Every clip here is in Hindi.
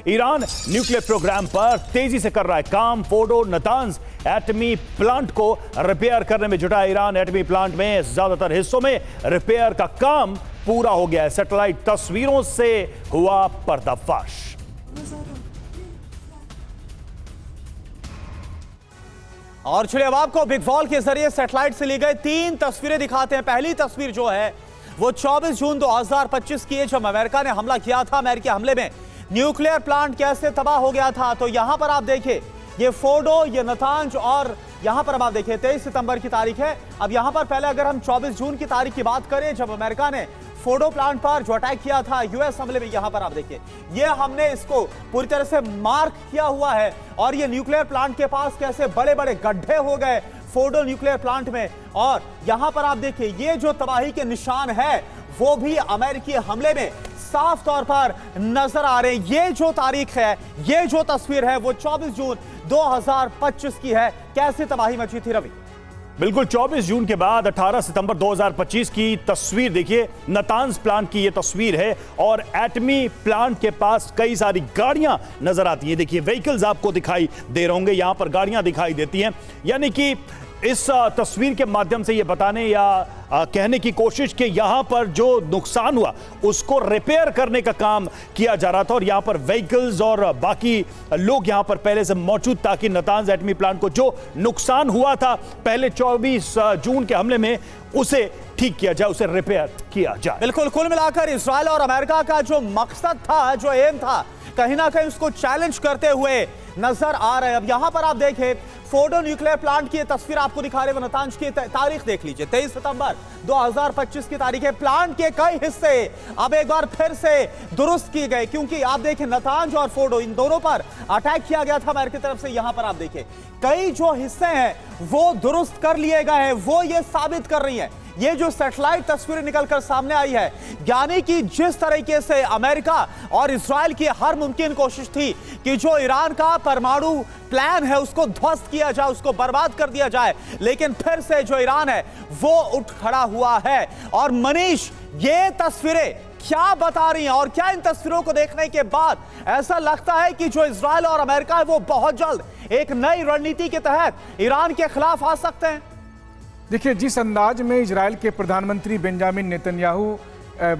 ईरान न्यूक्लियर प्रोग्राम पर तेजी से कर रहा है काम। फोर्डो नतांज एटमी प्लांट को रिपेयर करने में जुटा है। ईरान एटमी प्लांट में ज्यादातर हिस्सों में रिपेयर का काम पूरा हो गया है। सैटेलाइट तस्वीरों से हुआ पर्दाफाश। और चलिए अब आपको बिग वॉल के जरिए सैटेलाइट से ली गई 3 तस्वीरें दिखाते हैं। पहली तस्वीर जो है वो 24 जून 2025 की है, जब अमेरिका ने हमला किया था। अमेरिकी हमले में न्यूक्लियर प्लांट कैसे तबाह हो गया था। तो यहां पर आप देखिए ये फोर्डो, ये नतांज, और यहां पर अब आप देखिए 23 सितंबर की तारीख है। अब यहां पर पहले अगर हम 24 जून की तारीख की बात करें, जब अमेरिका ने फोर्डो प्लांट पर जो अटैक किया था यूएस हमले में, यहां पर आप देखिए ये हमने इसको पूरी तरह से मार्क किया हुआ है। और ये न्यूक्लियर प्लांट के पास कैसे बड़े बड़े गड्ढे हो गए फोर्डो न्यूक्लियर प्लांट में। और यहां पर आप देखिए ये जो तबाही के निशान है वो भी अमेरिकी हमले में साफ तौर पर नजर आ रहे हैं। ये जो तारीख है, ये जो तस्वीर है वो 24 जून 2025 की है। कैसे तबाही मची थी रवि? बिल्कुल, 24 जून के बाद 18 सितंबर 2025 की तस्वीर देखिए। नतांज प्लांट की ये तस्वीर है और एटमी प्लांट के पास कई सारी गाड़ियां नजर आती हैं। देखिए व्हीकल्स आपको दिखाई दे रहे होंगे, यहां पर गाड़ियां दिखाई देती हैं। यानी कि इस तस्वीर के माध्यम से ये बताने या कहने की कोशिश कि यहां पर जो नुकसान हुआ उसको रिपेयर करने का काम किया जा रहा था। और यहां पर व्हीकल्स और बाकी लोग यहां पर पहले से मौजूद, ताकि नतांज एटमी प्लांट को जो नुकसान हुआ था पहले 24 जून के हमले में उसे ठीक किया जाए, उसे रिपेयर किया जाए। बिल्कुल, कुल मिलाकर इजराइल और अमेरिका का जो मकसद था, जो एम था, कहीं ना कहीं उसको चैलेंज करते हुए नजर आ रहे हैं। अब यहां पर आप देखें फोर्डो न्यूक्लियर प्लांट की तस्वीर आपको दिखा रहे हैं। नतांज की तारीख देख लीजिए, 23 सितंबर 2025 की तारीख है। प्लांट के कई हिस्से अब एक बार फिर से दुरुस्त किए गए, क्योंकि आप देखें नतांज और फोर्डो इन दोनों पर अटैक किया गया था अमेरिका की तरफ से। यहां पर आप देखें कई जो हिस्से हैं वो दुरुस्त कर लिए गए हैं। वो ये साबित कर रही है ये जो सैटेलाइट तस्वीरें निकलकर सामने आई है, यानी कि जिस तरीके से अमेरिका और इजराइल की हर मुमकिन कोशिश थी कि जो ईरान का परमाणु प्लान है उसको ध्वस्त किया जाए, उसको बर्बाद कर दिया जाए, लेकिन फिर से जो ईरान है वो उठ खड़ा हुआ है। और मनीष, ये तस्वीरें क्या बता रही हैं? और क्या इन तस्वीरों को देखने के बाद ऐसा लगता है कि जो इजराइल और अमेरिका है वो बहुत जल्द एक नई रणनीति के तहत ईरान के खिलाफ आ सकते हैं? देखिए, जिस अंदाज में इजराइल के प्रधानमंत्री बेंजामिन नेतन्याहू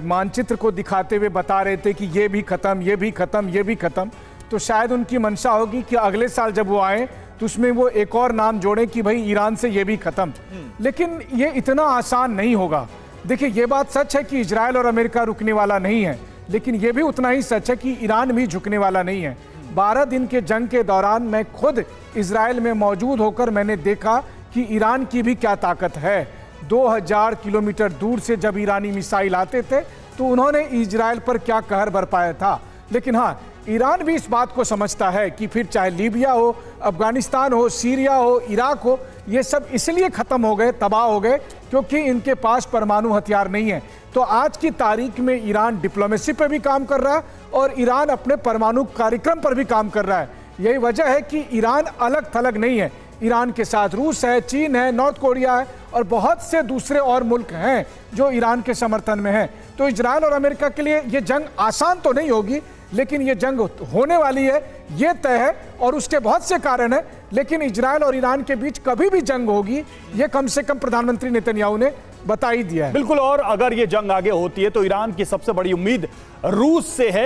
मानचित्र को दिखाते हुए बता रहे थे कि ये भी खत्म, ये भी खत्म, ये भी खत्म, तो शायद उनकी मंशा होगी कि अगले साल जब वो आए तो उसमें वो एक और नाम जोड़ें कि भाई ईरान से ये भी खत्म। लेकिन ये इतना आसान नहीं होगा। देखिए, ये बात सच है कि इजराइल और अमेरिका रुकने वाला नहीं है, लेकिन ये भी उतना ही सच है कि ईरान भी झुकने वाला नहीं है। 12 दिन के जंग के दौरान मैं खुद इजराइल में मौजूद होकर मैंने देखा कि ईरान की भी क्या ताकत है। 2000 किलोमीटर दूर से जब ईरानी मिसाइल आते थे तो उन्होंने इजराइल पर क्या कहर बरपाया था। लेकिन हाँ, ईरान भी इस बात को समझता है कि फिर चाहे लीबिया हो, अफगानिस्तान हो, सीरिया हो, इराक हो, ये सब इसलिए ख़त्म हो गए, तबाह हो गए क्योंकि इनके पास परमाणु हथियार नहीं है। तो आज की तारीख में ईरान डिप्लोमेसी पर भी काम कर रहा है और ईरान अपने परमाणु कार्यक्रम पर भी काम कर रहा है। यही वजह है कि ईरान अलग थलग नहीं है। ईरान के साथ रूस है, चीन है, नॉर्थ कोरिया है और बहुत से दूसरे और मुल्क हैं जो ईरान के समर्थन में हैं। तो इजराइल और अमेरिका के लिए ये जंग आसान तो नहीं होगी, लेकिन ये जंग होने वाली है, ये तय है। और उसके बहुत से कारण हैं, लेकिन इजराइल और ईरान के बीच कभी भी जंग होगी ये कम से कम प्रधानमंत्री नेतन्याहू ने बता ही दिया है। बिल्कुल, और अगर ये जंग आगे होती है तो ईरान की सबसे बड़ी उम्मीद रूस से है।